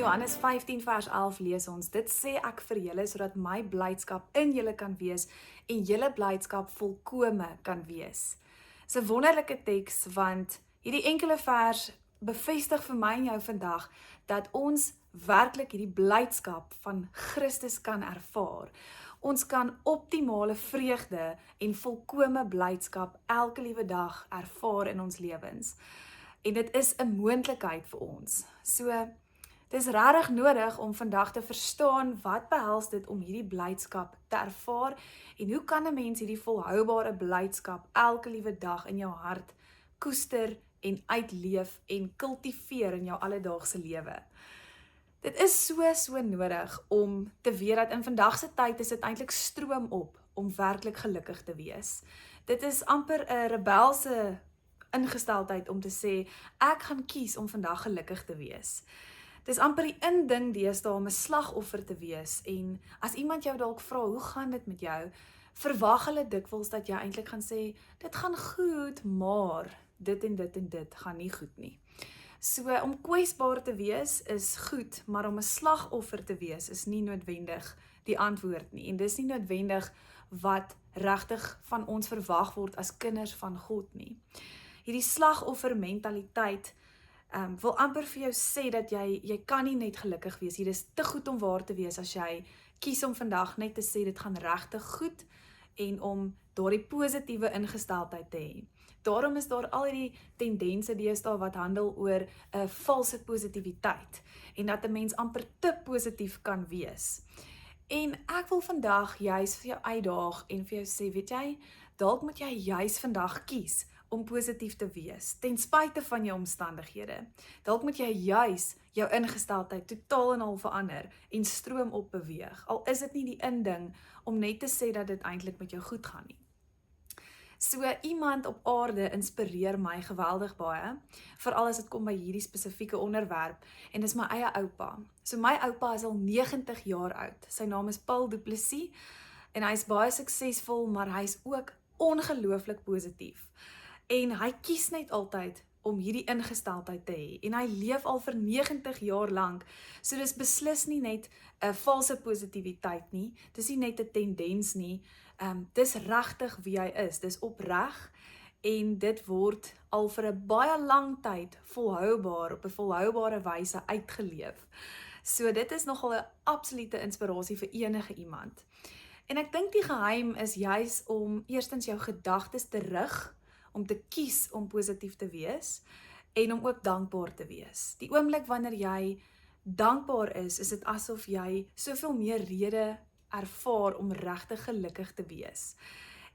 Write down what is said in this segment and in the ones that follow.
Johannes 15 vers 11 lees ons, dit sê ek vir julle, sodat my blydskap in julle kan wees, en julle blydskap volkome kan wees. Dis 'n wonderlike teks, want hierdie enkele vers bevestig vir my en jou vandag, dat ons werklik hierdie blydskap van Christus kan ervaar. Ons kan optimale vreugde en volkome blydskap elke liewe dag ervaar in ons lewens. En dit is 'n moontlikheid vir ons. So, dit is regtig nodig om vandag te verstaan wat behels dit om hierdie blydskap te ervaar en hoe kan 'n mens hierdie volhoubare blydskap elke liewe dag in jou hart koester en uitleef en kultiveer in jou alledaagse lewe. Dit is so nodig om te weet dat in vandag se tyd is dit eintlik stroom op om werklik gelukkig te wees. Dit is amper 'n rebelse ingesteldheid om te sê, ek gaan kies om vandag gelukkig te wees. Dit is amper die inding deesdae om 'n slagoffer te wees en as iemand jou dalk vra, hoe gaan dit met jou? Verwag hulle dikwels dat jy eintlik gaan sê, dit gaan goed, maar dit en dit en dit gaan nie goed nie. So, om kwesbaar te wees is goed, maar om 'n slagoffer te wees is nie noodwendig die antwoord nie. En dis nie noodwendig wat regtig van ons verwag word as kinders van God nie. Hierdie slagoffer mentaliteit wil amper vir jou sê dat jy kan nie net gelukkig wees. Hier is te goed om waar te wees as jy kies om vandag net te sê dit gaan regtig goed en om daardie positiewe ingesteldheid te hê. Daarom is daar al hierdie tendense deesdae wat handel oor 'n valse positiwiteit en dat 'n mens amper te positief kan wees. En ek wil vandag juis vir jou uitdaag en vir jou sê, weet jy, dalk moet jy juis vandag kies om positief te wees, ten spyte van jou omstandighede. Dalk moet jy juis jou ingesteldheid totaal en al verander en stroom op beweeg, al is dit nie die inding om net te sê dat dit eintlik met jou goed gaan nie. So iemand op aarde inspireer my geweldig baie, veral as dit kom by hierdie spesifieke onderwerp, en dis my eie oupa. So my oupa is al 90 jaar oud. Sy naam is Paul Du Plessis, en hy is baie suksesvol, maar hy is ook ongelooflik positief. En hy kies net altyd om hierdie ingesteldheid te hê, en hy leef al vir 90 jaar lank, so dis beslis nie net 'n valse positiwiteit nie, dis nie net 'n tendens nie, dis regtig wie hy is, dis opreg, en dit word al vir 'n baie lang tyd volhoubaar, op 'n volhoubare wyse uitgeleef. So dit is nogal 'n absolute inspirasie vir enige iemand. En ek dink die geheim is juis om eerstens jou gedagtes te rig, om te kies om positief te wees, en om ook dankbaar te wees. Die oomblik wanneer jy dankbaar is dit asof jy soveel meer rede ervaar om regtig gelukkig te wees.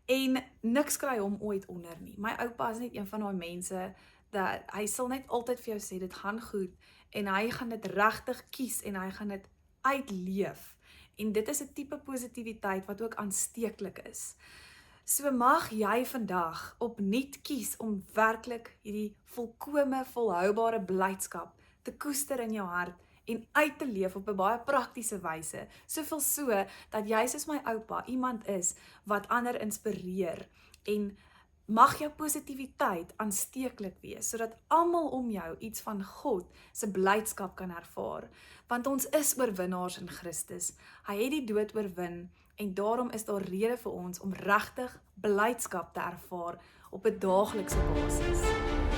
En niks kry hom ooit onder nie. My oupa is net een van daai mense, dat hy sal net altyd vir jou sê, dit gaan goed, en hy gaan dit regtig kies, en hy gaan dit uitleef. En dit is 'n tipe positiwiteit wat ook aansteeklik is. So mag jy vandag opnuut kies om werklik hierdie volkome volhoubare blydskap te koester in jou hart en uit te leef op 'n baie praktiese wyse, soveel so dat jy soos my oupa iemand is wat ander inspireer, en mag jou positiwiteit aansteeklik wees, sodat almal om jou iets van God se blydskap kan ervaar, want ons is oorwinnaars in Christus. Hy het die dood oorwin, en daarom is daar rede vir ons om regtig blydskap te ervaar op 'n daaglikse basis.